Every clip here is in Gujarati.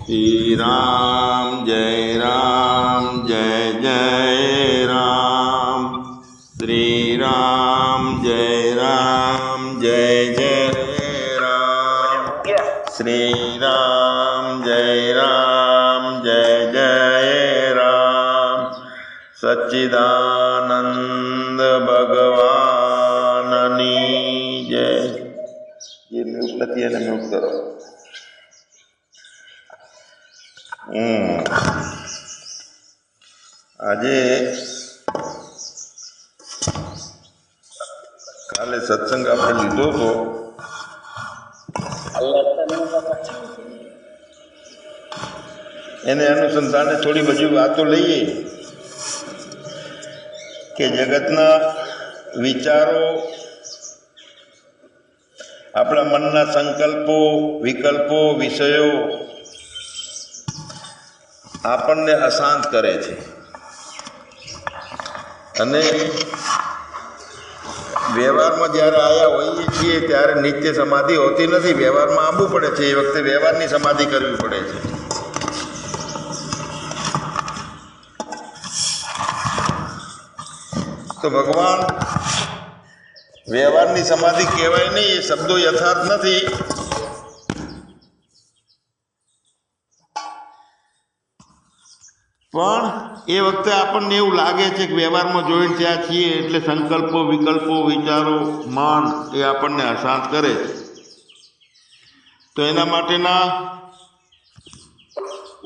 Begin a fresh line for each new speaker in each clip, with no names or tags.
श्री राम जय जय राम। श्री राम जय जय राम। श्री राम जय जय राम। सच्चिदानंद भगवाननी जय। ये म्यूट नहीं है, म्यूट करो। આજે કાલે સત્સંગ આપણે લીધો હતો, એને અનુસંધાને થોડી બધી વાતો લઈએ કે જગતના વિચારો, આપણા મનના સંકલ્પો, વિકલ્પો, વિષયો આપણને અશાંત કરે છે અને વ્યવહારમાં જ્યારે આવ્યા હોઈએ છીએ ત્યારે નિત્ય સમાધિ હોતી નથી. વ્યવહારમાં આવવું પડે છે, એ વખતે વ્યવહારની સમાધિ કરવી પડે છે. તો ભગવાન વ્યવહારની સમાધિ કહેવાય નહીં, એ શબ્દો યથાર્થ નથી. પણ એ વખતે આપણને એવું લાગે છે કે વ્યવહારમાં જોઈને ત્યાં છીએ એટલે સંકલ્પો, વિકલ્પો, વિચારો, મન એ આપણને અશાંત કરે છે. તો એના માટેના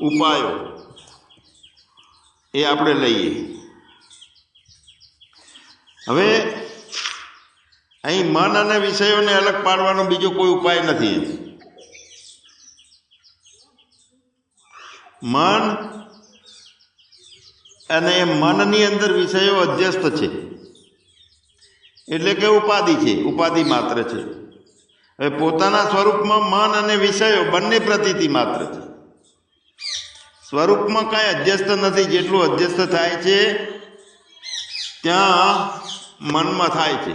ઉપાયો એ આપણે લઈએ. હવે અહીં મન અને વિષયોને અલગ પાડવાનો બીજો કોઈ ઉપાય નથી. મન અને મનની અંદર વિષયો અધ્યસ્ત છે, એટલે કે ઉપાધિ છે, ઉપાધિ માત્ર છે. હવે પોતાના સ્વરૂપમાં મન અને વિષયો બંને પ્રતીતિ માત્ર છે. સ્વરૂપમાં કાંઈ અધ્યસ્ત નથી. જેટલું અધ્યસ્ત થાય છે ત્યાં મનમાં થાય છે.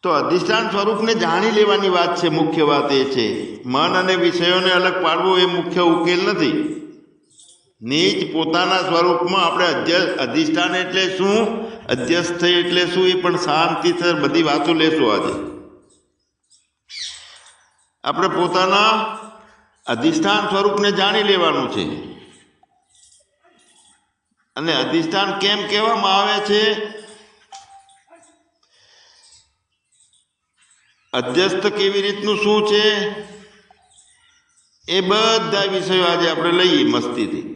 તો અધિષ્ઠાન સ્વરૂપને જાણી લેવાની વાત છે. મુખ્ય વાત એ છે મન અને વિષયોને અલગ પાડવું એ મુખ્ય ઉકેલ નથી. નીચ પોતાના સ્વરૂપમાં આપણે અધિષ્ઠાન એટલે શું, અધ્યસ્થ એટલે શું, એ પણ શાંતિસર બધી વાતો લેશું. આજે આપણે પોતાના અધિષ્ઠાન સ્વરૂપને જાણી લેવાનું છે. અને અધિષ્ઠાન કેમ કહેવામાં આવે છે, અધ્યસ્ત કેવી રીતનું શું છે, એ બધા વિષયો આજે આપણે લઈએ મસ્તીથી.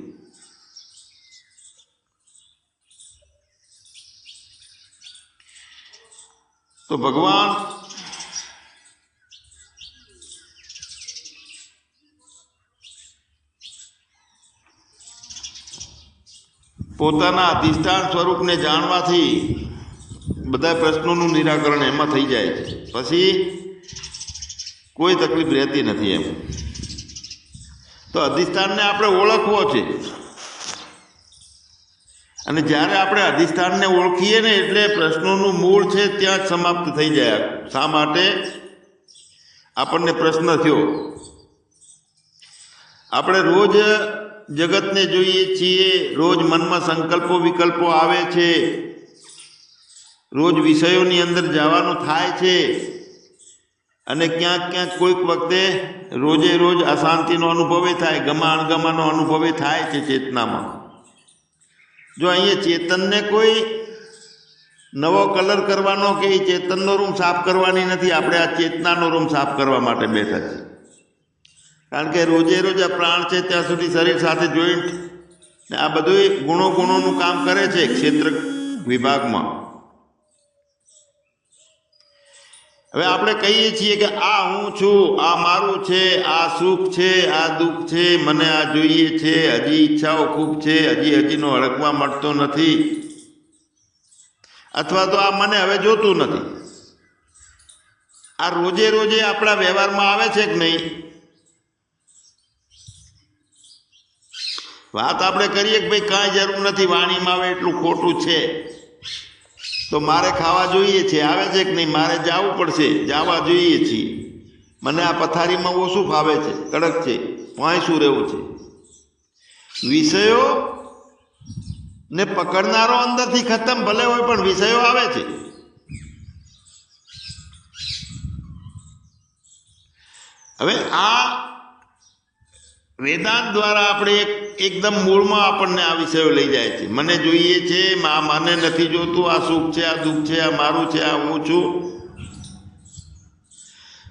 તો ભગવાન પોતાના અધિષ્ઠાન સ્વરૂપને જાણવાથી બધા પ્રશ્નોનું નિરાકરણ એમાં થઈ જાય છે. પછી કોઈ તકલીફ રહેતી નથી એમ. તો અધિષ્ઠાનને આપણે ઓળખવો છે. અને જ્યારે આપણે અધિષ્ઠાનને ઓળખીએ ને એટલે પ્રશ્નોનું મૂળ છે ત્યાં જ સમાપ્ત થઈ જાય. શા માટે આપણને પ્રશ્ન થયો? આપણે રોજ જગતને જોઈએ છીએ, રોજ મનમાં સંકલ્પો, વિકલ્પો આવે છે, રોજ વિષયોની અંદર જવાનું થાય છે અને ક્યાંક ક્યાંક કોઈક વખતે રોજે રોજ અશાંતિનો અનુભવ થાય, ગમા અણગમાનો અનુભવ થાય છે ચેતનામાં. જો અહીંયા ચેતનને કોઈ નવો કલર કરવાનો કે એ ચેતનનો રૂમ સાફ કરવાની નથી. આપણે આ ચેતનાનો રૂમ સાફ કરવા માટે બેઠા છીએ. કારણ કે રોજે રોજ આ પ્રાણ છે ત્યાં સુધી શરીર સાથે જોઈન્ટ ને આ બધું ગુણોનું કામ કરે છે ક્ષેત્ર વિભાગમાં. હવે આપણે કહીએ છીએ કે આ હું છું, આ મારું છે, આ સુખ છે, આ દુઃખ છે, મને આ જોઈએ છે, હજી ઈચ્છાઓ ખૂબ છે, હજીનો હડકવા મળતો નથી, અથવા તો આ મને હવે જોતું નથી. આ રોજે રોજે આપણા વ્યવહારમાં આવે છે કે નહીં? વાત આપણે કરીએ કે ભાઈ કાંઈ જરૂર નથી, વાણીમાં આવે એટલું ખોટું છે, તો મારે ખાવા જોઈએ છે, આવે છે કે નહીં? મારે જવું પડશે, જવા જોઈએ છીએ. મને આ પથારીમાં ઓછું ફાવે છે, કડક છે, પાણી શું રહેવું છે. વિષયો ને પકડનારો અંદરથી ખતમ ભલે હોય પણ વિષયો આવે છે. હવે આ વેદાંત દ્વારા આપણે એકદમ મૂળમાં આપણને આ વિષયો લઈ જાય છે. મને જોઈએ છે, મને નથી જોતું, આ સુખ છે, આ દુઃખ છે, આ મારું છે, આ હું છું.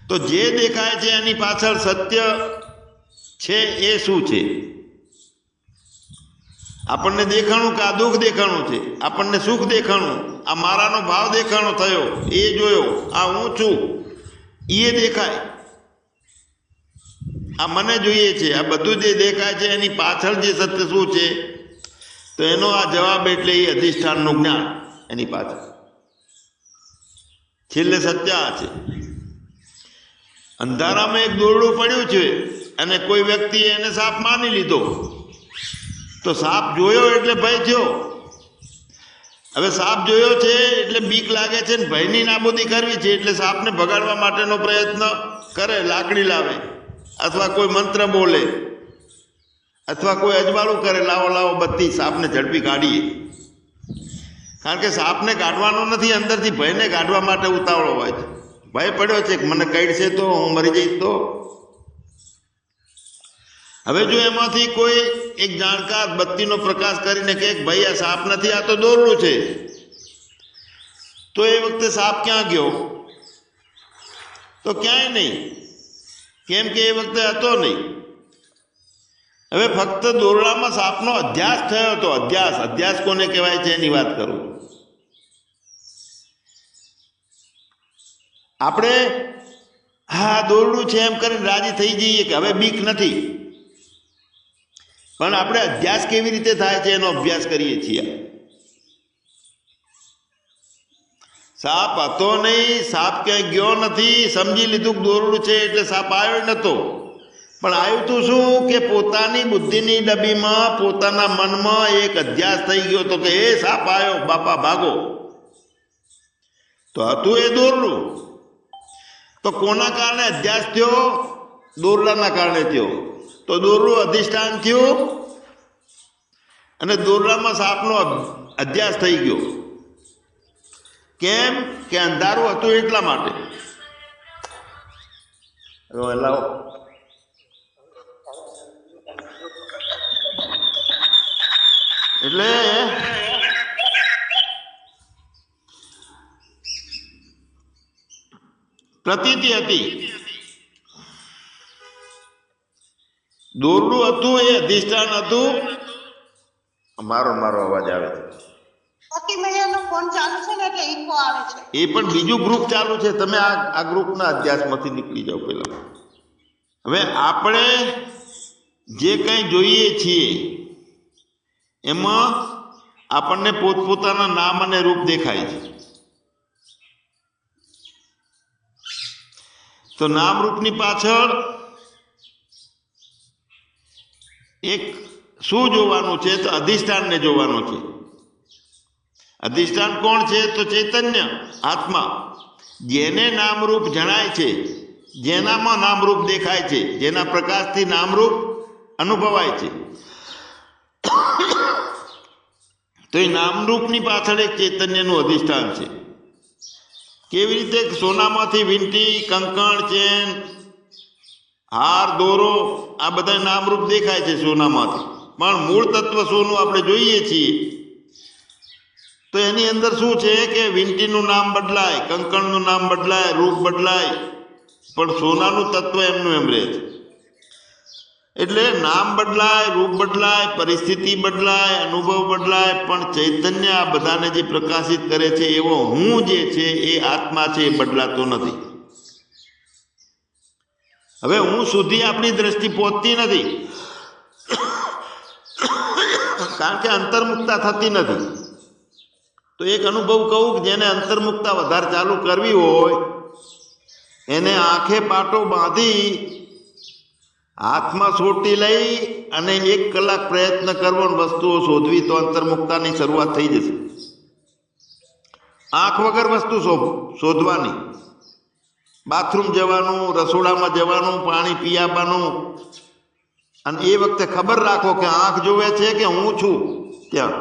તો જે દેખાય છે એની પાછળ સત્ય છે એ શું છે? આપણને દેખાણું કે આ દુઃખ દેખાણું છે, આપણને સુખ દેખાણું, આ મારાનો ભાવ દેખાણો થયો, એ જોયો, આ હું છું એ દેખાય, આ મને જોઈએ છે, આ બધું જે દેખાય છે એની પાછળ જે સત્ય શું છે? તો એનો આ જવાબ એટલે એ અધિષ્ઠાનનું જ્ઞાન. એની પાછળ છેલ્લે સત્ય આ છે. અંધારામાં એક દોરડું પડ્યું છે અને કોઈ વ્યક્તિએ એને સાપ માની લીધો, તો સાપ જોયો એટલે ભય થયો. હવે સાપ જોયો છે એટલે બીક લાગે છે ને ભયની નાબૂદી કરવી છે, એટલે સાપને ભગાડવા માટેનો પ્રયત્ન કરે, લાકડી લાવે અથવા કોઈ મંત્ર બોલે અથવા કોઈ અજવાળું કરે, લાવો લાવો બત્તી, સાપને ઝડપી કાઢીએ. કારણ કે સાપને કાઢવાનો નથી, અંદરથી ભયને કાઢવા માટે ઉતાવળો હોય છે. ભય પડ્યો છે કે મને કઈડશે તો, હું મરી જઈશ તો. હવે જો એમાંથી કોઈ એક જાણકાર બત્તીનો પ્રકાશ કરીને કહે ભાઈ આ સાપ નથી, આ તો દોરડું છે, તો એ વખતે સાપ ક્યાં ગયો? તો ક્યાંય નહીં, કેમ કે એ વખતે હતો નહીં. હવે ફક્ત દોરડામાં સાપનો અધ્યાસ થયો હતો. અધ્યાસ કોને કહેવાય છે એની વાત કરું. આપણે હા દોરડું છે એમ કરીને રાજી થઈ જઈએ કે હવે બીક નથી, પણ આપણે અધ્યાસ કેવી રીતે થાય છે એનો અભ્યાસ કરીએ છીએ. સાપ હતો નહીં, સાપ ક્યાંય ગયો નથી, સમજી લીધું દોરડું છે એટલે સાપ આવ્યો નતો. પણ આવ્યું તું શું કે પોતાની બુદ્ધિની ડબીમાં, પોતાના મનમાં એક અધ્યાસ થઈ ગયો તો કે એ સાપ આવ્યો, બાપા ભાગો. તો હતું એ દોરડું. તો કોના કારણે અધ્યાસ થયો? દોરડાના કારણે થયો. તો દોરડું અધિષ્ઠાન થયું અને દોરડામાં સાપનો અધ્યાસ થઈ ગયો. કેમ કે અંધારું હતું એટલા માટે. એટલે પ્રતીતિ હતી, દોરડું હતું એ અધિષ્ઠાન હતું. મારો અવાજ આવે છે. એ પણ બીજું ગ્રુપ ચાલુ છે, તમે આ ગ્રુપના અધ્યાસમાંથી નીકળી જાઓ પેલા. હવે આપણે જે કંઈ જોઈએ છીએ એમાં આપણને પોતપોતાના નામ અને રૂપ દેખાય છે. તો નામ રૂપની પાછળ એક શું જોવાનું છે? તો અધિષ્ઠાનને જોવાનું છે. અધિષ્ઠાન કોણ છે? તો ચૈતન્ય, આત્મા. જેને નામરૂપ જણાય છે, જેનામાં નામરૂપ દેખાય છે, જેના પ્રકાશથી નામરૂપ અનુભવાય છે, તો એ નામરૂપની પાછળ એક ચૈતન્યનું અધિષ્ઠાન છે. કેવી રીતે? સોનામાંથી વીંટી, કંકણ, ચેન, હાર, દોરો, આ બધા નામરૂપ દેખાય છે સોનામાંથી, પણ મૂળ તત્વ સોનું આપણે જોઈએ છીએ તો એની અંદર શું છે કે વીંટીનું નામ બદલાય, કંકણનું નામ બદલાય, રૂપ બદલાય, પણ સોનાનું તત્વ એમનું એમ રહે છે. એટલે નામ બદલાય, રૂપ બદલાય, પરિસ્થિતિ બદલાય, અનુભવ બદલાય, પણ ચૈતન્ય આ બધાને જે પ્રકાશિત કરે છે એવો હું જે છે એ આત્મા છે એ બદલાતો નથી. હવે હું સુધી આપણી દ્રષ્ટિ પહોંચતી નથી, કારણ કે અંતર્મુક્તા થતી નથી. તો એક અનુભવ કહું કે જેને અંતર્મુક્તા વધારે ચાલુ કરવી હોય એને આંખે પાટો બાંધી હાથમાં સોટી લઈ અને 1 કલાક પ્રયત્ન કરવો, વસ્તુઓ શોધવી, તો અંતર્મુક્તાની શરૂઆત થઈ જશે. આંખ વગર વસ્તુ શોધવાની, બાથરૂમ જવાનું, રસોડામાં જવાનું, પાણી પી આવવાનું, અને એ વખતે ખબર રાખો કે આંખ જોવે છે કે હું છું ત્યાં.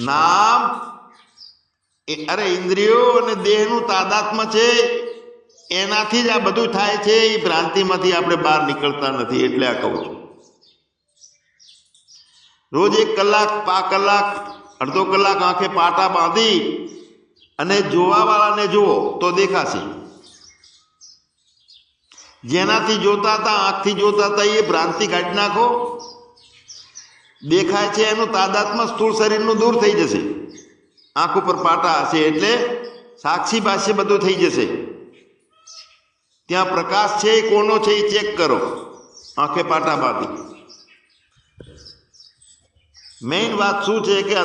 નામ અરે ઇન્દ્રિયો અને દેહનું તાદાત્મ્ય છે, એનાથી જ આ બધું થાય છે. એ ભ્રાંતિમાંથી આપણે બહાર નીકળતા નથી. એટલે આ કહું છું, રોજ 1 કલાક, 5 કલાક, અડધો કલાક આંખે પાટા બાંધી અને જોવાવાળાને જુઓ તો દેખાશે. જેનાથી જોતા હતા, આંખથી જોતા હતા, એ ભ્રાંતિ કાઢી નાખો. દેખાય છે એનું તાદાત્મ્ય સ્થૂળ શરીરનું દૂર થઈ જશે. આંખ ઉપર પાટા હશે એટલે સાક્ષી ભાષ્ય બધું થઈ જશે. ત્યાં પ્રકાશ છે એ કોનો છે એ ચેક કરો, આંખે પાટા બાંધી. મેઇન વાત શું છે કે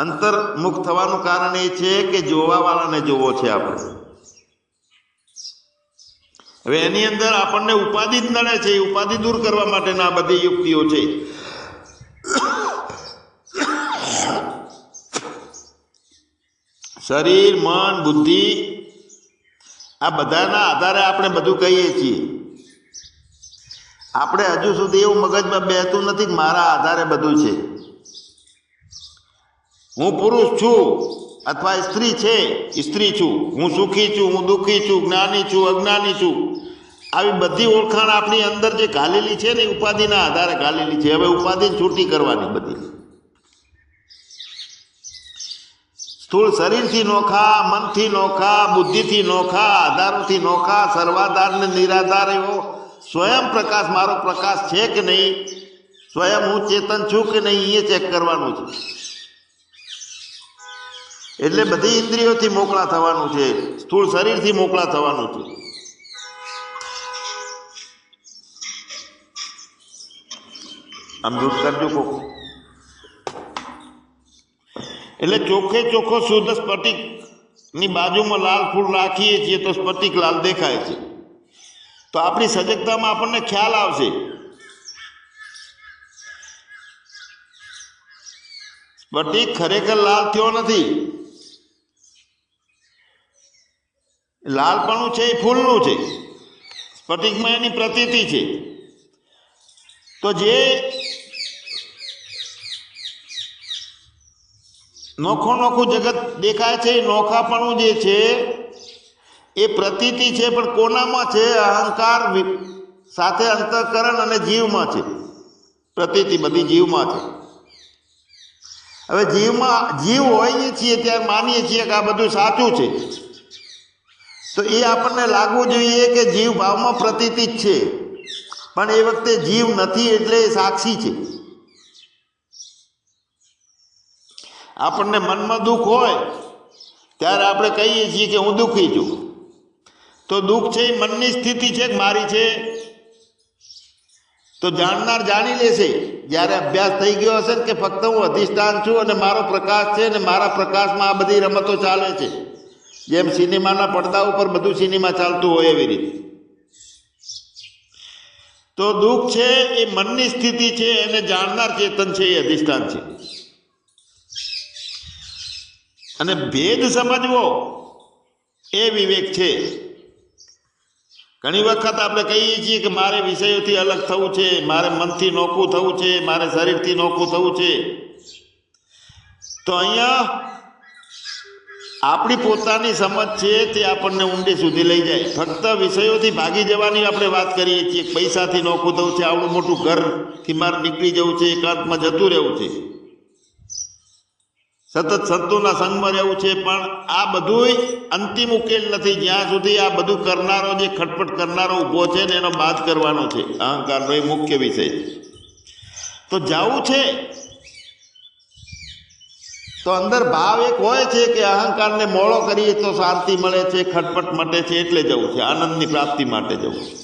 અંતર્મુખ થવાનું કારણ એ છે કે જોવાવાળાને જોવો છે આપણે. હવે એની અંદર આપણને ઉપાધિ જ નડે છે. એ ઉપાધિ દૂર કરવા માટેના આ બધી યુક્તિઓ છે. શરીર, મન, બુદ્ધિ, આ બધાના આધારે આપણે બધું કહીએ છીએ. આપણે હજુ સુધી એવું મગજમાં બેહતું નથી કે મારા આધારે બધું છે. હું પુરુષ છું અથવા સ્ત્રી છે, સ્ત્રી છું, હું સુખી છું, હું દુઃખી છું, જ્ઞાની છું, અજ્ઞાની છું, આવી બધી ઓળખાણ આપણી અંદર જે ઘાલેલી છે ને એ ઉપાધિના આધારે ઘાલેલી છે. હવે ઉપાધિ છૂટી કરવાની બધી. સ્થૂળ શરીરથી નોખા, મનથી નોખા, બુદ્ધિથી નોખા, આધારોથી નોખા, સર્વાધાર ને નિરાધાર એવો સ્વયં પ્રકાશ, મારો પ્રકાશ છે કે નહીં, સ્વયં હું ચેતન છું કે નહીં, એ ચેક કરવાનું છે. એટલે બધી ઇન્દ્રિયોથી મોકળા થવાનું છે, સ્થૂળ શરીરથી મોકળા થવાનું છે. આમ દૂર કરજો કોક. એટલે ચોખ્ખે ચોખ્ખો શુદ્ધ સ્ફટિક ની બાજુમાં લાલ ફૂલ રાખીએ છીએ તો સ્ફટિક લાલ દેખાય છે. તો આપણી સજગતામાં આપણને ખ્યાલ આવશે. સ્ફટિક ખરેખર લાલ થયો નથી. લાલપણું છે એ ફૂલનું છે, સ્ફટિકમાં એની પ્રતીતિ છે. તો જે નોખું જગત દેખાય છે, એ નોખાપણું જે છે એ પ્રતીતિ છે. પણ કોનામાં છે? અહંકાર સાથે અંતઃકરણ અને જીવમાં છે. પ્રતીતિ બધી જીવમાં છે. હવે જીવ હોઈએ છીએ ત્યારે માનીએ છીએ કે આ બધું સાચું છે. તો એ આપણને લાગવું જોઈએ કે જીવ ભાવમાં પ્રતીતિ જ છે, પણ એ વખતે જીવ નથી એટલે એ સાક્ષી છે. આપણને મનમાં દુઃખ હોય ત્યારે આપણે કહીએ છીએ કે હું દુઃખી છું. તો દુઃખ છે એ મનની સ્થિતિ છે કે મારી છે? તો જાણનાર જાણી લેશે જ્યારે અભ્યાસ થઈ ગયો હશે ને કે ફક્ત હું અધિષ્ઠાન છું અને મારો પ્રકાશ છે અને મારા પ્રકાશમાં આ બધી રમતો ચાલે છે. જેમ સિનેમાના પડદા ઉપર બધું સિનેમા ચાલતું હોય એવી રીતે. તો દુઃખ છે એ મનની સ્થિતિ છે, એને જાણનાર ચેતન છે એ અધિષ્ઠાન છે. અને ભેદ સમજવો એ વિવેક છે. ઘણી વખત આપણે કહીએ છીએ કે મારે વિષયોથી અલગ થવું છે, મારે મનથી નોખું થવું છે, મારે શરીરથી નોખું થવું છે. તો અહીંયા આપણી પોતાની સમજ છે તે આપણને ઊંડે સુધી લઈ જાય. ફક્ત વિષયોથી ભાગી જવાની આપણે વાત કરીએ છીએ. પૈસાથી નોખું થવું છે, આવડું મોટું ઘરથી મારે નીકળી જવું છે, એકાંતમાં જતું રહેવું છે, સતત સંતોના સંગમાં રહેવું છે. પણ આ બધું અંતિમ ઉકેલ નથી જ્યાં સુધી આ બધું કરનારો, જે ખટપટ કરનારો ઊભો છે ને એનો બાદ કરવાનો છે. અહંકારનો એ મુખ્ય વિષય છે. તો જવું છે તો અંદર ભાવ એક હોય છે કે અહંકારને મોળો કરીએ તો શાંતિ મળે છે, ખટપટ મટે છે, એટલે જવું છે, આનંદની પ્રાપ્તિ માટે જવું છે.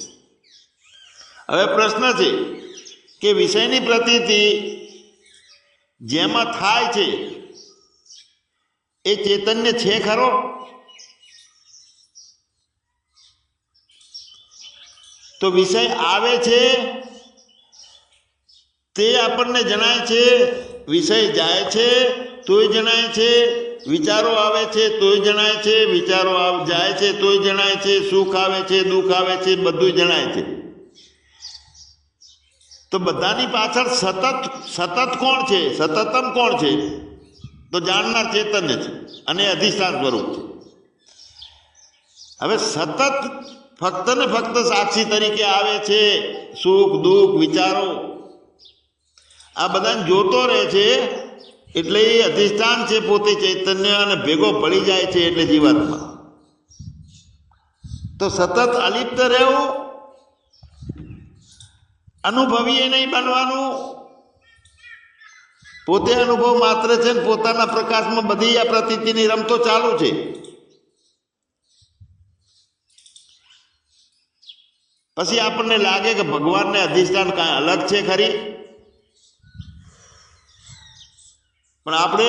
હવે પ્રશ્ન છે કે વિષયની પ્રતીતિ જેમાં થાય છે એ ચૈતન્ય છે ખરો? તો વિષય આવે છે તે આપણને જણાય છે, વિષય જાય છે તોય જણાય છે, વિચારો આવે છે તોય જણાય છે, વિચારો જાય છે તોય જણાય છે, સુખ આવે છે દુઃખ આવે છે બધું જણાય છે. તો બધાની પાછળ સતત કોણ છે? સતતમ કોણ છે? તો જાણનાર ચૈતન્ય છે અને અધિષ્ઠાન સ્વરૂપ છે. હવે સતત ફક્ત ને ફક્ત સાક્ષી તરીકે આવે છે. સુખ દુઃખ વિચારો આ બધાને જોતો રહે છે એટલે એ અધિષ્ઠાન છે પોતે ચૈતન્ય, અને ભેગો પડી જાય છે એટલે જીવાત્મા. તો સતત અલિપ્ત રહેવું, અનુભવીએ નહીં બનવાનું. પોતે અનુભવ માત્ર છે ને પોતાના પ્રકાશમાં બધી આ પ્રતીતિની રમતો ચાલુ છે. પછી આપણને લાગે કે ભગવાનને અધિષ્ઠાન કાંઈ અલગ છે ખરી, પણ આપણે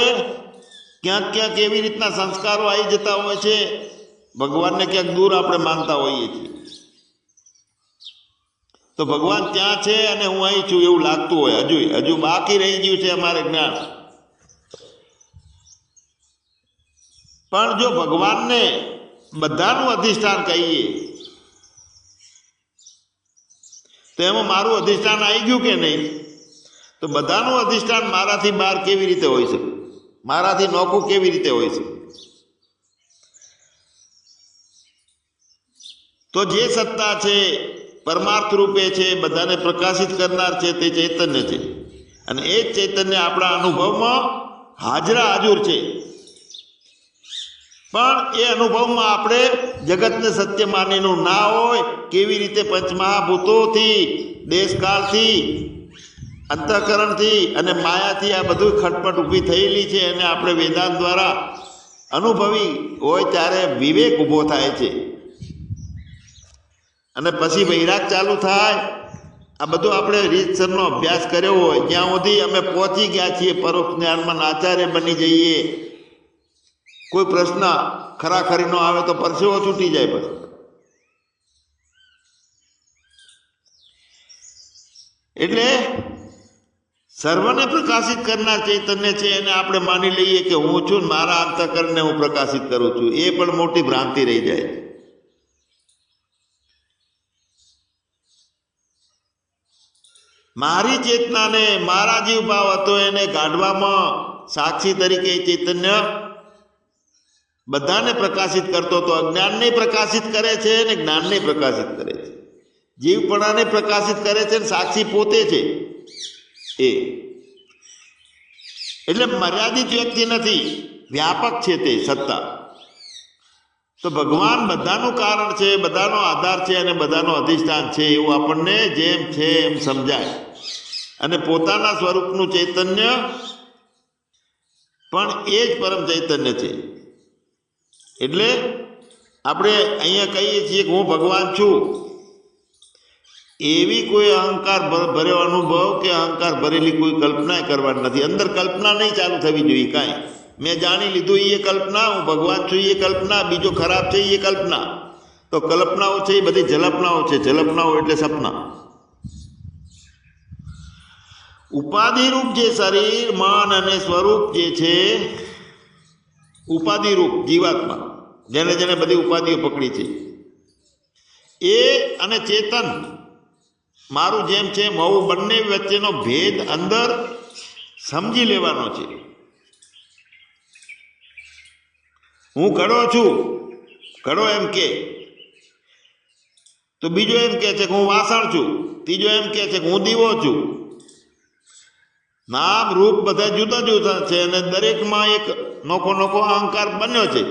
ક્યાંક ક્યાંક એવી રીતના સંસ્કારો આવી જતા હોય છે, ભગવાનને ક્યાંક દૂર આપણે માનતા હોઈએ છીએ. તો ભગવાન ત્યાં છે અને હું અહીં છું એવું લાગતું હોય. હજુ બાકી રહી ગયું છે અમારે જ્ઞાન. પણ જો ભગવાનને બધાનું અધિષ્ઠાન કહીએ તો એમાં મારું અધિષ્ઠાન આવી ગયું કે નહીં? તો બધાનું અધિષ્ઠાન મારાથી બહાર કેવી રીતે હોઈ શકે? મારાથી નોખું કેવી રીતે હોઈ શકે? તો જે સત્તા છે પરમાર્થ રૂપે છે, બધાને પ્રકાશિત કરનાર છે, તે ચૈતન્ય છે. અને એ જ ચૈતન્ય આપણા અનુભવમાં હાજરા હાજર છે. પણ એ અનુભવમાં આપણે જગતને સત્ય માનીનું ના હોય, કેવી રીતે પંચમહાભૂતોથી, દેશકાળથી, અંતઃકરણથી અને માયાથી આ બધું ખટપટ ઊભી થયેલી છે અને આપણે વેદાંત દ્વારા અનુભવી હોય ત્યારે વિવેક ઊભો થાય છે અને પછી વૈરાગ ચાલુ થાય. આ બધું આપણે રીતસરનો અભ્યાસ કર્યો હોય, જ્યાં સુધી અમે પહોંચી ગયા છીએ પરોક્ષ જ્ઞાનમાં આચાર્ય બની જઈએ, કોઈ પ્રશ્ન ખરાખરીનો આવે તો પરસેવો છૂટી જાય. પછી એટલે સર્વને પ્રકાશિત કરનાર ચૈતન્ય છે એને આપણે માની લઈએ કે હું છું, મારા અંતઃકરણને હું પ્રકાશિત કરું છું. એ પણ મોટી ભ્રાંતિ રહી જાય. મારી ચેતનાને મારા જીવ ભાવ હતો એને કાઢવામાં સાક્ષી તરીકે ચૈતન્ય બધાને પ્રકાશિત કરતો હતો. અજ્ઞાનને પ્રકાશિત કરે છે અને જ્ઞાનને પ્રકાશિત કરે છે. જીવપણાને પ્રકાશિત કરે છે અને સાક્ષી પોતે છે. એટલે મર્યાદિત વ્યક્તિ નથી, વ્યાપક છે તે સત્તા. તો ભગવાન બધાનું કારણ છે, બધાનો આધાર છે અને બધાનો અધિષ્ઠાન છે એવું આપણને જેમ છે એમ સમજાય. અને પોતાના સ્વરૂપનું ચૈતન્ય પણ એ જ પરમ ચૈતન્ય છે. એટલે આપણે અહીંયા કહીએ છીએ કે હું ભગવાન છું, એવી કોઈ અહંકાર ભર્યો અનુભવ કે અહંકાર ભરેલી કોઈ કલ્પના કરવાની નથી. અંદર કલ્પના નહીં ચાલુ થવી જોઈએ. કાંઈ મેં જાણી લીધું એ કલ્પના, હું ભગવાન છું એ કલ્પના, બીજો ખરાબ છે એ કલ્પના. તો કલ્પનાઓ છે એ બધી જલ્પનાઓ છે. જલ્પનાઓ એટલે સપના. ઉપાધિરૂપ જે શરીર, મન અને સ્વરૂપ જે છે, ઉપાધિરૂપ જીવાત્મા, જેને જેને બધી ઉપાધિઓ પકડી છે, એ અને ચેતન મારું જેમ છે મવું બંને વચ્ચેનો ભેદ અંદર સમજી લેવાનો છે. હું ઘડો છું, ઘડો એમ કે, તો બીજો એમ કે છે કે હું વાસણ છું, ત્રીજો એમ કે છે કે હું દીવો છું. નામ રૂપ બધા જુદા જુદા છે અને દરેકમાં એક નોખો નોખો અહંકાર બન્યો છે.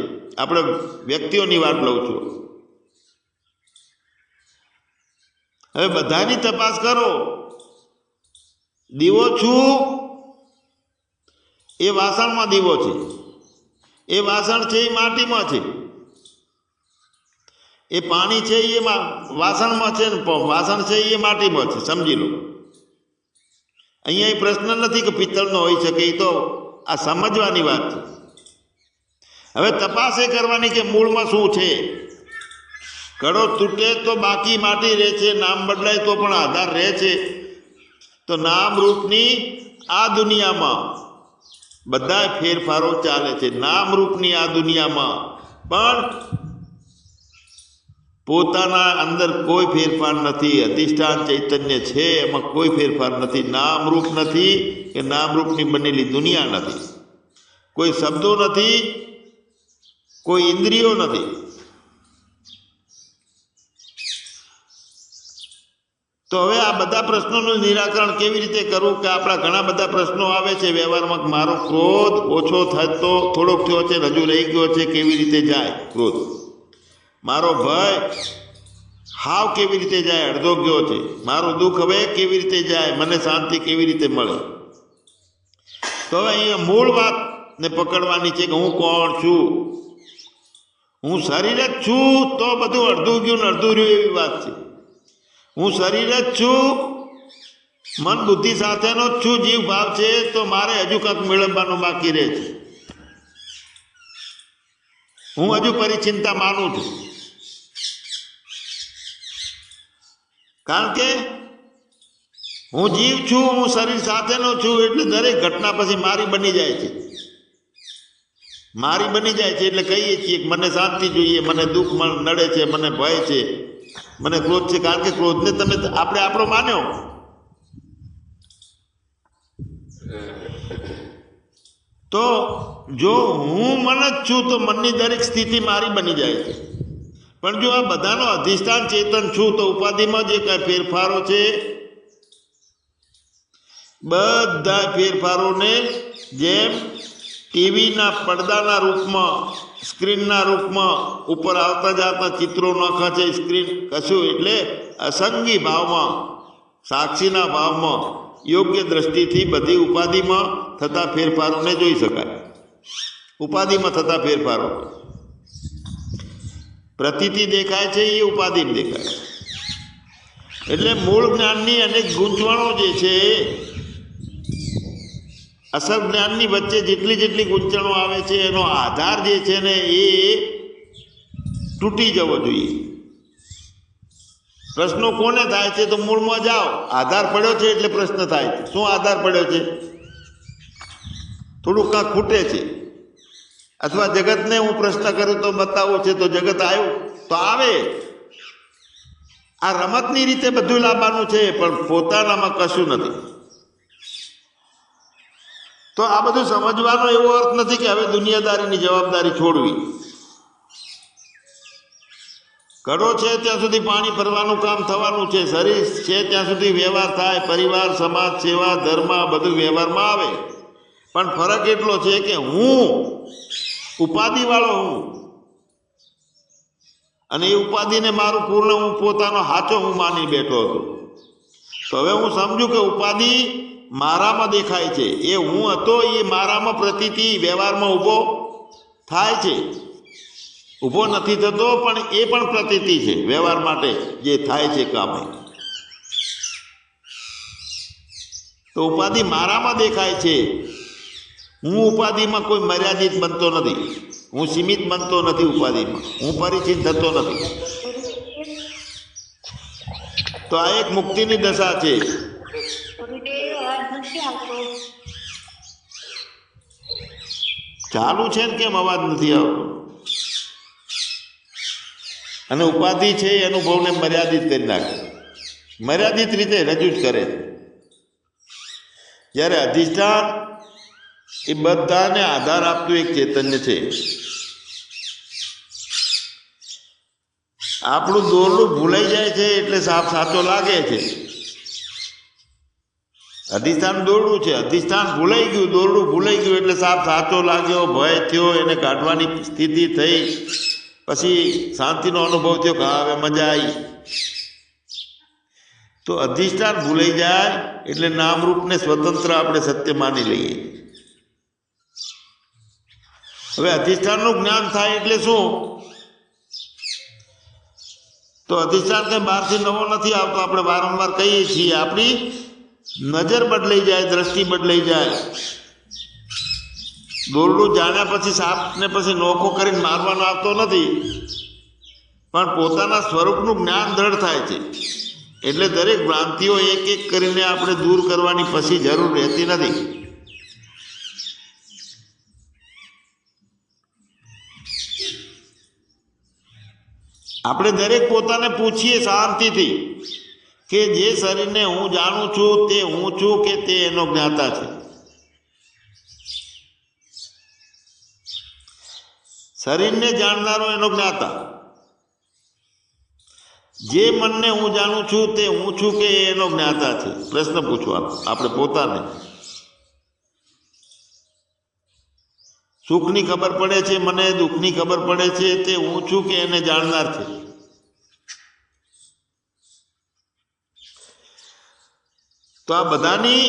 આપણે વ્યક્તિઓની વાત લઉં છું. હવે બધાની તપાસ કરો. દીવો છું એ વાસણમાં દીવો છે, એ વાસણ છે એ માટીમાં છે, એ પાણી છે એ વાસણમાં છે ને વાસણ છે એ માટીમાં છે. સમજી લો. અહીંયા એ પ્રશ્ન નથી કે પિત્તળનો હોઈ શકે, એ તો આ સમજવાની વાત છે. હવે તપાસ એ કરવાની કે મૂળમાં શું છે. ઘડો તૂટે તો બાકી માટી રહે છે, નામ બદલાય તો પણ આધાર રહે છે. તો નામ રૂપની આ દુનિયામાં બધા ફેરફારો ચાલે છે નામરૂપની આ દુનિયામાં, પણ પોતાના અંદર કોઈ ફેરફાર નથી. અધિષ્ઠાન ચૈતન્ય છે, એમાં કોઈ ફેરફાર નથી. નામરૂપ નથી કે નામરૂપની બનેલી દુનિયા નથી. કોઈ શબ્દો નથી, કોઈ ઇન્દ્રિયો નથી. તો હવે આ બધા પ્રશ્નોનું નિરાકરણ કેવી રીતે કરવું? કે આપણા ઘણા બધા પ્રશ્નો આવે છે વ્યવહારમાં. મારો ક્રોધ ઓછો થતો થોડોક થયો છે, હજુ રહી ગયો છે, કેવી રીતે જાય ક્રોધ? મારો ભય હાવ કેવી રીતે જાય? અડધો ગયો છે. મારું દુઃખ હવે કેવી રીતે જાય? મને શાંતિ કેવી રીતે મળે? તો હવે અહીંયા મૂળ વાતને પકડવાની છે કે હું કોણ છું? હું શરીર જ છું તો બધું અડધું ગયું ને અડધું રહ્યું એવી વાત છે. હું શરીર જ છું, મન બુદ્ધિ સાથેનો જ છું, જીવ ભાવ છે, તો મારે હજુ કંઈક મેળવવાનું બાકી રહે છે. હું હજુ પરિચિંતા માનું છું, કારણ કે હું જીવ છું, હું શરીર સાથેનો છું, એટલે દરેક ઘટના પછી મારી બની જાય છે. મારી બની જાય છે એટલે કહીએ છીએ કે મને શાંતિ જોઈએ, મને દુઃખ નડે છે, મને ભય છે, મને ક્રોધ છે. કારણ કે ક્રોધને તમે આપણે આપણો માન્યો. તો જો હું મન જ છું તો મનની દરેક સ્થિતિ મારી બની જાય છે. પણ જો આ બધાનો અધિષ્ઠાન ચેતન છું તો ઉપાધિમાં જે કાંઈ ફેરફારો છે, બધા ફેરફારોને જેમ ટીવીના પડદાના રૂપમાં, સ્ક્રીનના રૂપમાં ઉપર આવતા જતા ચિત્રો નખા છે, સ્ક્રીન કશું, એટલે અસંગી ભાવમાં, સાક્ષીના ભાવમાં, યોગ્ય દ્રષ્ટિથી બધી ઉપાધિમાં થતા ફેરફારોને જોઈ શકાય. ઉપાધિમાં થતા ફેરફારો પ્રતીતિ દેખાય છે, એ ઉપાધિમાં દેખાય. એટલે મૂળ જ્ઞાનની અનેક ગૂંચવણો જે છે, અસલ જ્ઞાનની વચ્ચે જેટલી ગૂંચવણો આવે છે, એનો આધાર જે છે ને એ તૂટી જવો જોઈએ. પ્રશ્નો કોને થાય છે? તો મૂળમાં જાઓ. આધાર પડ્યો છે એટલે પ્રશ્ન થાય છે. શું આધાર પડ્યો છે? થોડુંક કાંક ખૂટે છે, અથવા જગતને હું પ્રશ્ન કરું તો બતાવું છે, તો જગત આવ્યું તો આવે. આ રમતની રીતે બધું લાવવાનું છે, પણ પોતાનામાં કશું નથી. તો આ બધું સમજવાનો એવો અર્થ નથી કે હવે દુનિયાદારીની જવાબદારી છોડવી. ઘડો છે ત્યાં સુધી પાણી ભરવાનું કામ થવાનું છે, શરીર છે ત્યાં સુધી વ્યવહાર થાય, પરિવાર, સમાજ, સેવા, ધર્મ બધું વ્યવહારમાં આવે. પણ ફરક એટલો છે કે હું ઉપાધિવાળો હું, અને એ ઉપાધિને મારું પૂર્ણ હું પોતાનો સાચો હું માની બેઠો હતો. તો હવે હું સમજુ કે ઉપાધિ મારામાં દેખાય છે, એ હું હતો એ મારામાં પ્રતીતિ વ્યવહારમાં ઊભો થાય છે. ઊભો નથી થતો, પણ એ પણ પ્રતીતિ છે વ્યવહાર માટે જે થાય છે કામ. તો ઉપાધિ મારામાં દેખાય છે. હું ઉપાધિમાં કોઈ મર્યાદિત બનતો નથી, હું સીમિત બનતો નથી ઉપાધિમાં, હું પરિચિત થતો નથી. તો આ એક મુક્તિની દશા છે. ચાલુ છે ને કેમ અવાજ નથી આવતો? અને ઉપાધિ છે એ અનુભવને મર્યાદિત કરી નાખે, મર્યાદિત રીતે રજૂ જ કરે છે. જ્યારે અધિષ્ઠાન એ બધાને આધાર આપતું એક ચૈતન્ય છે. આપણું દોરડું ભૂલાઈ જાય છે એટલે સાપ સાચો લાગે છે. અધિષ્ઠાન દોરડું છે, અધિષ્ઠાન ભૂલાઈ ગયું, દોરડું ભૂલાઈ ગયું એટલે સાપ સાચો લાગ્યો, ભય થયો, એને કાઢવાની સ્થિતિ થઈ, પછી શાંતિનો અનુભવ થયો કે હવે મજા આવી. તો અધિષ્ઠાન ભૂલાઈ જાય એટલે નામરૂપને સ્વતંત્ર આપણે સત્ય માની લઈએ. હવે અધિષ્ઠાનનું જ્ઞાન થાય એટલે શું? તો અધિષ્ઠાન કંઈ બહારથી નવો નથી આવતો. આપણે વારંવાર કહીએ છીએ, આપણી નજર બદલાઈ જાય, દ્રષ્ટિ બદલાઈ જાય. દોરડું જાણ્યા પછી સાપને પછી નોખો કરીને મારવાનો આવતો નથી, પણ પોતાના સ્વરૂપનું જ્ઞાન દ્રઢ થાય છે. એટલે દરેક ભ્રાંતિઓ એક એક કરીને આપણે દૂર કરવાની પછી જરૂર રહેતી નથી. આપણે દરેક પોતાને પૂછીએ શાંતિથી કે જે શરીરને હું જાણું છું તે હું છું કે તે એનો જ્ઞાતા છે? શરીરને જાણનારો એનો જ્ઞાતા, જે મનને હું જાણું છું તે હું છું કે એનો જ્ઞાતા છે? પ્રશ્ન પૂછવાનો આપણે પોતાને. સુખની ખબર પડે છે મને, દુઃખની ખબર પડે છે, તે હું છું કે એને જાણનાર છે? તો આ બધાની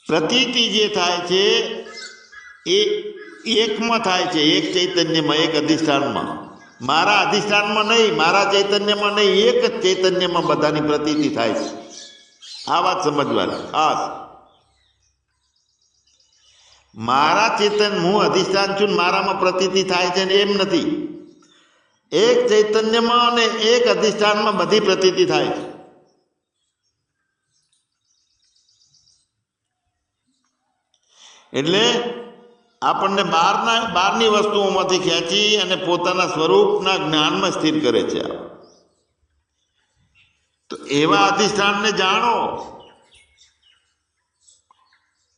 પ્રતીતિ જે થાય છે એ એકમાં થાય છે, એક ચૈતન્યમાં, એક અધિષ્ઠાનમાં. મારા અધિષ્ઠાનમાં નહીં, મારા ચૈતન્યમાં નહીં, એક જ ચૈતન્યમાં બધાની પ્રતીતિ થાય છે. આ વાત સમજવાની ખાસ. મારા ચેતન, હું અધિષ્ઠાન છું, મારામાં પ્રતીતિ થાય છે ને એમ નથી. એક ચૈતન્યમાં અને એક અધિષ્ઠાનમાં બધી પ્રતીતિ થાય છે. એટલે આપણને બહારની વસ્તુઓમાંથી ખેંચી અને પોતાના સ્વરૂપના જ્ઞાનમાં સ્થિર કરે છે. તો એવા અધિષ્ઠાનને જાણો.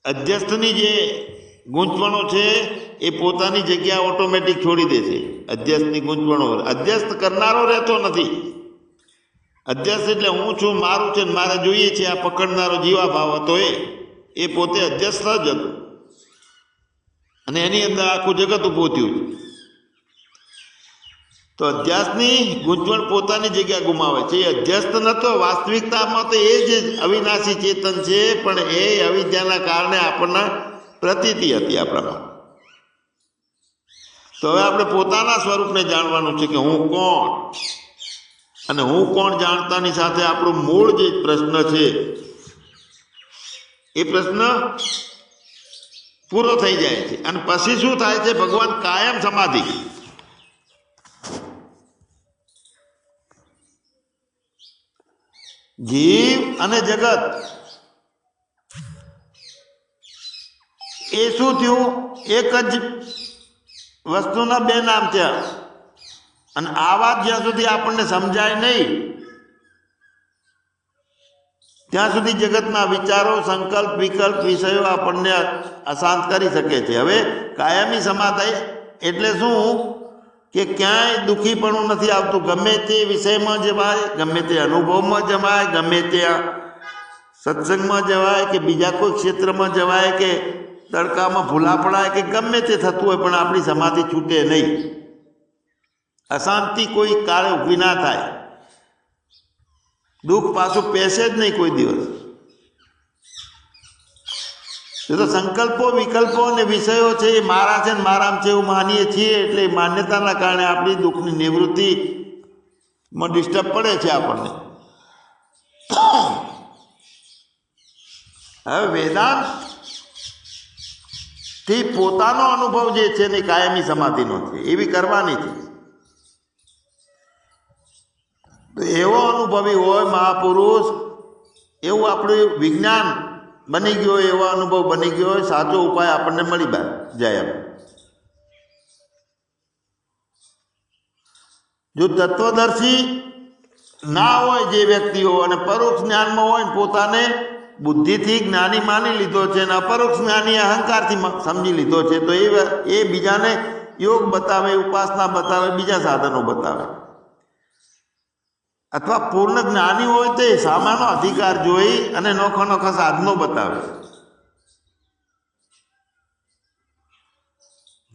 અધ્યસ્થની જે ગૂંચવણો છે એ પોતાની જગ્યા ઓટોમેટિક છોડી દે છે. અધ્યસ્થની ગૂંચવણો અધ્યસ્ત કરનારો રહેતો નથી. અધ્યસ્ત એટલે હું છું, મારું છે, મારે જોઈએ છે, આ પકડનારો જીવાભાવ હતો એ પોતે અધ્યસ્ત જ હતો અને એની અંદર આખું જગત ઊભું થયું. તો અધ્યાસની ગૂંચવણ પોતાની જગ્યા ગુમાવે છે. એ અધ્યસ્ત નહોતો, વાસ્તવિકતામાં તો એ જ અવિનાશી ચેતન છે, પણ એ અવિદ્યાના કારણે આપણને પ્રતીતિ હતી આપણામાં. તો હવે આપણે પોતાના સ્વરૂપને જાણવાનું છે કે હું કોણ, અને હું કોણ જાણતાની સાથે આપણો મૂળ જે પ્રશ્ન છે એ પ્રશ્ન પૂરો થઈ જાય છે. અને પછી શું થાય છે? ભગવાન કાયમ સમાધિ. જીવ અને જગત એ શું થયું? એક જ વસ્તુના બે નામ છે. અને આ વાત જ્યાં સુધી આપણને સમજાય નહીં ત્યાં સુધી જગતના વિચારો, સંકલ્પ, વિકલ્પ, વિષયો આપણને અશાંત કરી શકે છે. હવે કાયમી સમાધિ એટલે શું? કે ક્યાંય દુઃખીપણું નથી આવતું. ગમે તે વિષયમાં જવાય, ગમે તે અનુભવમાં જવાય, ગમે તે સત્સંગમાં જવાય કે બીજા કોઈ ક્ષેત્રમાં જવાય કે તડકામાં ભૂલા પડાય કે ગમે તે થતું હોય, પણ આપણી સમાધિ છૂટે નહીં. અશાંતિ કોઈ કાળે ઊભી ના થાય. દુઃખ પાછું પેસે જ નહીં કોઈ દિવસ. એ તો સંકલ્પો, વિકલ્પો અને વિષયો છે એ મારા છે ને મારામ છે એવું માનીએ છીએ, એટલે માન્યતાના કારણે આપણી દુઃખની નિવૃત્તિમાં ડિસ્ટર્બ પડે છે આપણને. હવે વેદાંત થી પોતાનો અનુભવ જે છે ને કાયમી સમાધિનો છે, એવી કરવાની છે. તો એવો અનુભવી હોય મહાપુરુષ, એવું આપણું વિજ્ઞાન બની ગયો હોય, એવો અનુભવ બની ગયો હોય, સાચો ઉપાય આપણને મળી જાય. જો તત્વદર્શી ના હોય જે વ્યક્તિઓ અને પરોક્ષ જ્ઞાનમાં હોય, પોતાને બુદ્ધિથી જ્ઞાની માની લીધો છે અને અપરોક્ષ જ્ઞાની અહંકારથી સમજી લીધો છે, તો એ બીજાને યોગ બતાવે, ઉપાસના બતાવે, બીજા સાધનો બતાવે. અથવા પૂર્ણ જ્ઞાની હોય તો એ સામાનો અધિકાર જોઈ અને નોખા નોખા સાધનો બતાવે.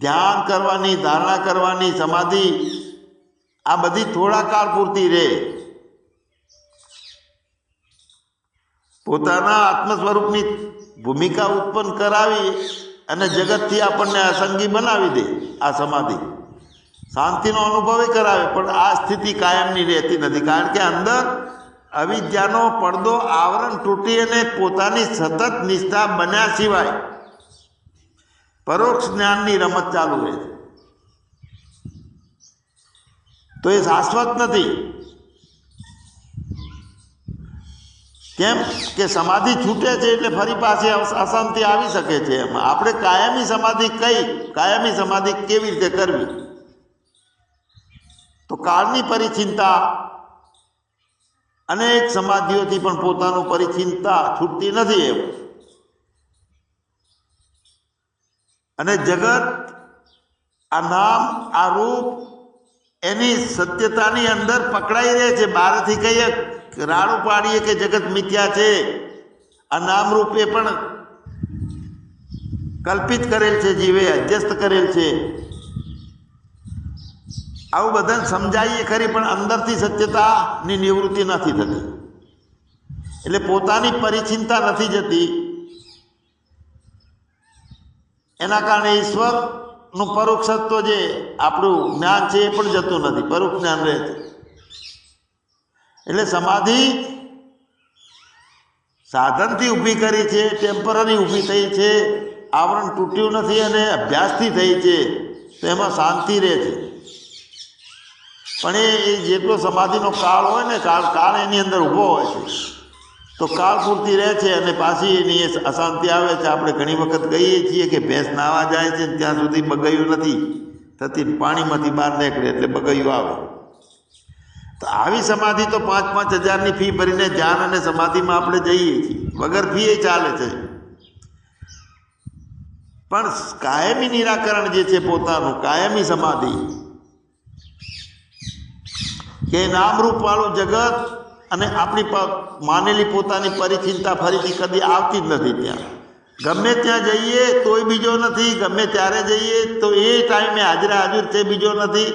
ધ્યાન કરવાની, ધારણા કરવાની, સમાધિ, આ બધી થોડા કાળ પૂરતી રહે. પોતાના આત્મ સ્વરૂપની ભૂમિકા ઉત્પન્ન કરાવી અને જગતથી આપણને અસંગી બનાવી દે આ સમાધિ. શાંતિનો અનુભવ કરાવે, પણ આ સ્થિતિ કાયમની રહેતી નથી. કારણ કે અંદર અવિદ્યાનો પડદો, આવરણ તૂટી અને પોતાની સતત નિષ્ઠા બન્યા સિવાય પરોક્ષ જ્ઞાનની રમત ચાલુ રહે છે. તો એ શાશ્વત નથી. કેમ કે સમાધિ છૂટે છે એટલે ફરી પાછી અશાંતિ આવી શકે છે. એમાં આપણે કાયમી સમાધિ કાયમી સમાધિ કેવી રીતે કરવી? તો કાળની પરિચિંતા અનેક સમાધિઓથી પણ પોતાનું પરિચિંતા છૂટતી નથી એમ. અને જગત, આ નામ, આ રૂપ એની સત્યતાની અંદર પકડાઈ રહે છે. બહારથી કહીએ, રાડું પાડીએ કે જગત મિથ્યા છે, આ નામ રૂપ એ પણ કલ્પિત કરેલ છે, જીવે અધ્યસ્ત કરેલ છે, આવું બધાને સમજાવીએ ખરી, પણ અંદરથી સત્યતાની નિવૃત્તિ નથી થતી. એટલે પોતાની પરિચિંતા નથી જતી. એના કારણે ઈશ્વરનું પરોક્ષત્વ જે આપણું જ્ઞાન છે એ પણ જતું નથી, પરોક્ષ જ્ઞાન રહે છે. એટલે સમાધિ સાધનથી ઊભી કરી છે, ટેમ્પરરી ઊભી થઈ છે, આવરણ તૂટ્યું નથી અને અભ્યાસથી થઈ છે, તો એમાં શાંતિ રહે છે. પણ એ જેટલો સમાધિનો કાળ હોય ને, કાળ એની અંદર ઊભો હોય છે, તો કાળ પૂરતી રહે છે અને પાછી એની અશાંતિ આવે છે. આપણે ઘણી વખત કહીએ છીએ કે ભેંસ નાવા જાય છે ત્યાં સુધી બગૈયું નથી થતી, પાણીમાંથી બહાર નીકળે એટલે બગૈયું આવે. તો આવી સમાધિ તો 5-5 હજારની ફી ભરીને ધ્યાન અને સમાધિમાં આપણે જઈએ છીએ, વગર ફી એ ચાલે છે. પણ કાયમી નિરાકરણ જે છે પોતાનું, કાયમી સમાધિ, કે નામરૂપ વાળું જગત અને આપણી માનેલી પોતાની પરિચિંતા ફરીથી કદી આવતી જ નથી. ત્યાં ગમે ત્યાં જઈએ તોય બીજો નથી, ગમે ત્યારે જઈએ તો એ ટાઈમે હાજરા હાજર છે, બીજો નથી.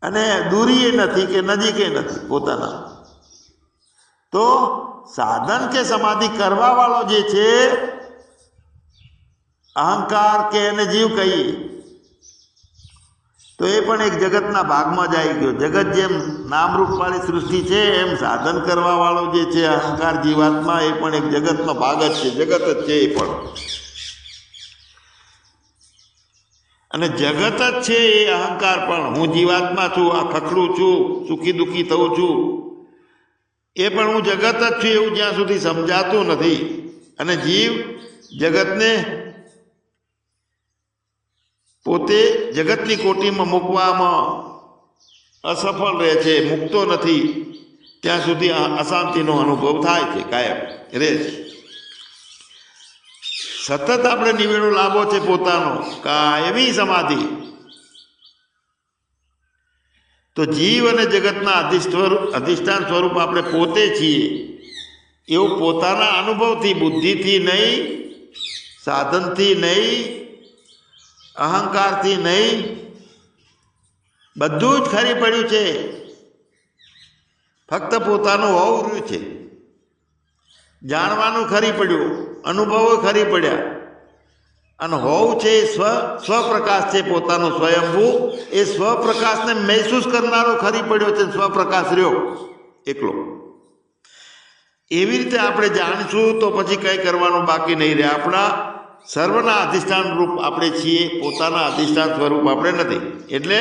અને દૂરીએ નથી કે નજીકે નથી પોતાના. તો સાધન કે સમાધિ કરવા વાળો જે છે, અહંકાર કે એને જીવ કહીએ, તો એ પણ એક જગતના ભાગમાં જ આવી ગયો. જગત જેમ નામરૂપવાળી સૃષ્ટિ છે, એમ સાધન કરવા વાળો જે છે અહંકાર જીવાત્મા, એ પણ એક જગતનો ભાગ જ છે, જગત જ છે એ પણ. અને જગત જ છે એ અહંકાર પણ. હું જીવાત્મા છું, આ ખખડું છું, સુખી દુઃખી થઉં છું, એ પણ હું જગત જ છું એવું જ્યાં સુધી સમજાતું નથી. અને જીવ જગતને પોતે જગતની કોટીમાં મૂકવામાં અસફળ રહે છે, મૂકતો નથી, ત્યાં સુધી અશાંતિનો અનુભવ થાય છે, કાયમ રહે છે. સતત આપણે નિવેડો લાભો છે પોતાનો, કાયમી સમાધિ. તો જીવ અને જગતના અધિષ્ઠાન સ્વરૂપ આપણે પોતે છીએ એવું પોતાના અનુભવથી, બુદ્ધિથી નહીં, સાધનથી નહીં, અહંકારથી નહીં, બધું જ ખરી પડ્યું છે. ફક્ત પોતાનું હોવું રહ્યું છે, જાણવાનું ખરી પડ્યું, અનુભવો ખરી પડ્યા. અને હોવું છે એ સ્વપ્રકાશ છે, પોતાનો સ્વયંભૂ. એ સ્વપ્રકાશને મહેસૂસ કરનારો ખરી પડ્યો છે, સ્વપ્રકાશ રહ્યો એકલો. એવી રીતે આપણે જાણીશું તો પછી કંઈ કરવાનું બાકી નહીં રહે. આપણા સર્વના અધિષ્ઠાન રૂપ આપણે છીએ, પોતાના અધિષ્ઠાન સ્વરૂપ આપણે નથી. એટલે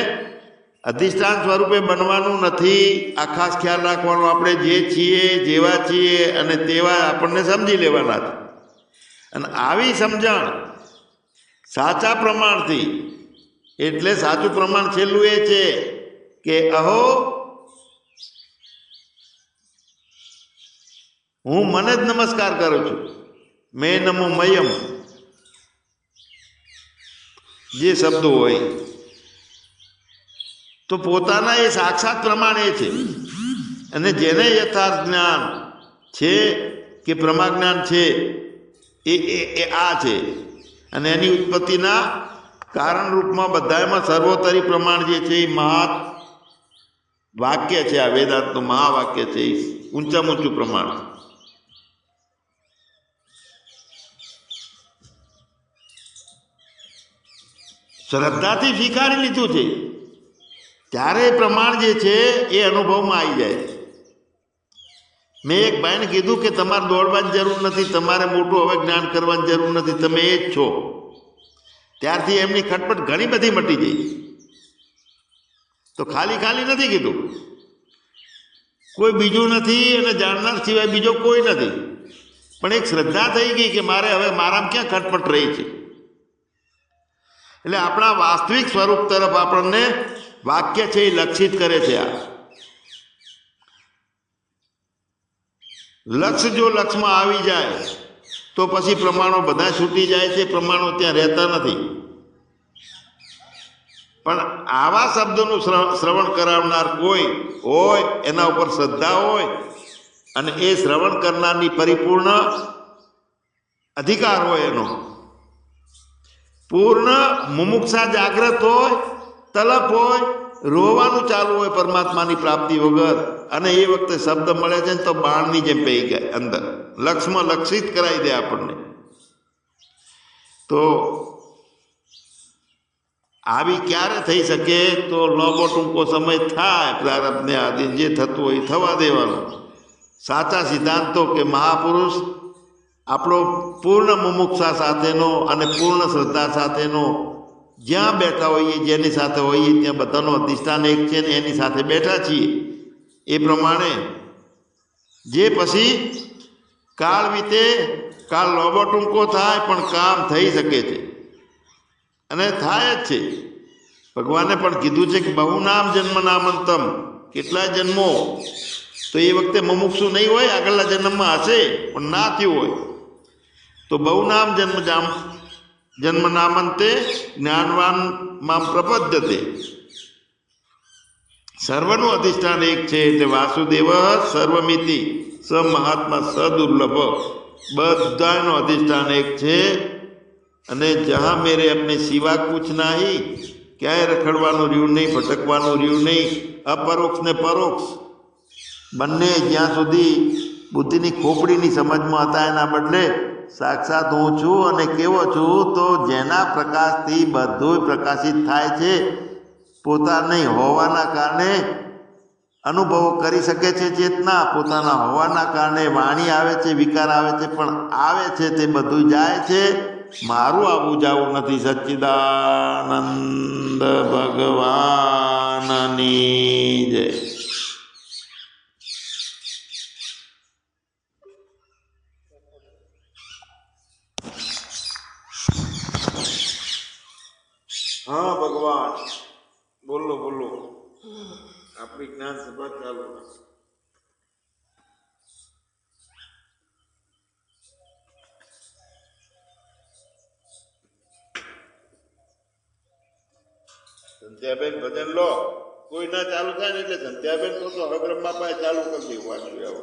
અધિષ્ઠાન સ્વરૂપે બનવાનું નથી. આ ખાસ ખ્યાલ રાખવાનો, આપણે જે છીએ, જેવા છીએ અને તેવા આપણને સમજી લેવાના છે. અને આવી સમજણ સાચા પ્રમાણથી, એટલે સાચું પ્રમાણ છેલ્લું એ છે કે અહો હું મને જ નમસ્કાર કરું છું, મેં નમો મયમ, જે શબ્દો હોય, તો પોતાના એ સાક્ષાત પ્રમાણ એ છે. અને જેને યથાર્થ જ્ઞાન છે કે પ્રમા જ્ઞાન છે એ આ છે. અને એની ઉત્પત્તિના કારણ રૂપમાં બધામાં સર્વોત્તરી પ્રમાણ જે છે એ મહા વાક્ય છે, આ વેદાંતનું મહાવાક્ય છે, એ ઊંચામાં ઊંચું પ્રમાણ. શ્રદ્ધાથી સ્વીકારી લીધું છે ત્યારે પ્રમાણ જે છે એ અનુભવમાં આવી જાય. મેં એક ભાઈને કીધું કે તમારે દોડવાની જરૂર નથી, તમારે મોટું હવે જ્ઞાન કરવાની જરૂર નથી, તમે એ જ છો. ત્યારથી એમની ખટપટ ઘણી બધી મટી ગઈ. તો ખાલી ખાલી નથી કીધું, કોઈ બીજું નથી અને જાણનાર સિવાય બીજો કોઈ નથી. પણ એક શ્રદ્ધા થઈ ગઈ કે મારે હવે મારામાં ક્યાં ખટપટ રહી છે. એટલે આપણા વાસ્તવિક સ્વરૂપ તરફ આપણને વાક્ય છે એ લક્ષિત કરે છે. આ લક્ષ જો લક્ષમાં આવી જાય તો પછી પ્રમાણો બધા છૂટી જાય છે, પ્રમાણો ત્યાં રહેતા નથી. પણ આવા શબ્દોનું શ્રવણ કરાવનાર કોઈ હોય, એના ઉપર શ્રદ્ધા હોય અને એ શ્રવણ કરનારની પરિપૂર્ણ અધિકાર હોય, એનો પૂર્ણ મુમુક્ષા જાગ્રત હોય, તલપ હોય, રોવાનું ચાલુ હોય પરમાત્માની પ્રાપ્તિ વગર, અને એ વખતે શબ્દ મળે છે ને તો બાણની જેમ પેઈ ગયા અંદર, લક્ષમાં લક્ષિત કરાવી દે આપણને. તો આવી ક્યારે થઈ શકે? તો લાંબો ટૂંકો સમય થાય, પ્રારબ્ધને આધીન જે થતું હોય એ થવા દેવાનું. સાચા સિદ્ધાંતો કે મહાપુરુષ આપણો પૂર્ણ મુમુક્ષા સાથેનો અને પૂર્ણ શ્રદ્ધા સાથેનો, જ્યાં બેઠા હોઈએ, જેની સાથે હોઈએ ત્યાં બધાનો અધિષ્ઠાન એક છે ને એની સાથે બેઠા છીએ. એ પ્રમાણે જે પછી કાળ વીતે, કાળ લાંબો ટૂંકો થાય પણ કામ થઈ શકે છે અને થાય જ છે. ભગવાને પણ કીધું છે કે બહુ નામ જન્મ નામંતમ, કેટલા જન્મો, તો એ વખતે મુમુક્ષુ નહીં હોય, આગળના જન્મમાં હશે પણ ના થયું હોય તો બહુ નામ જન્મ નામંતે જ્ઞાનવાન મામ પ્રપદ્યતે. સર્વનું અધિષ્ઠાન એક છે એટલે વાસુદેવ સર્વમિતિ સ મહાત્મા સ દુર્લભ, બધાનો અધિષ્ઠાન એક છે. અને જहाँ મેરે अपने सिवा कुछ नहीं, ક્યાંય રખડવાનું રહ્યું નહીં, ભટકવાનું રહ્યું નહીં. અપરોક્ષ ને પરોક્ષ બંને જ્યાં સુધી બુદ્ધિની ખોપડીની સમજમાં હતા, એના બદલે સાક્ષાત હું છું અને કેવો છું, તો જેના પ્રકાશથી બધું પ્રકાશિત થાય છે, પોતાની હોવાના કારણે અનુભવો કરી શકે છે ચેતના, પોતાના હોવાના કારણે વાણી આવે છે, વિકાર આવે છે, પણ આવે છે તે બધું જાય છે. મારું આવું જાવું નથી. સચ્ચિદાનંદ ભગવાનની જય. હા ભગવાન, બોલો બોલો. આપણી જ્ઞાન સભા ચાલુ. સંધ્યાબેન ભજન લો. કોઈ ના ચાલુ થાય ને એટલે સંધ્યાબેન તો હગ્રમ બાપા ચાલુ કરી દેવું. વાંચ્યું આવો.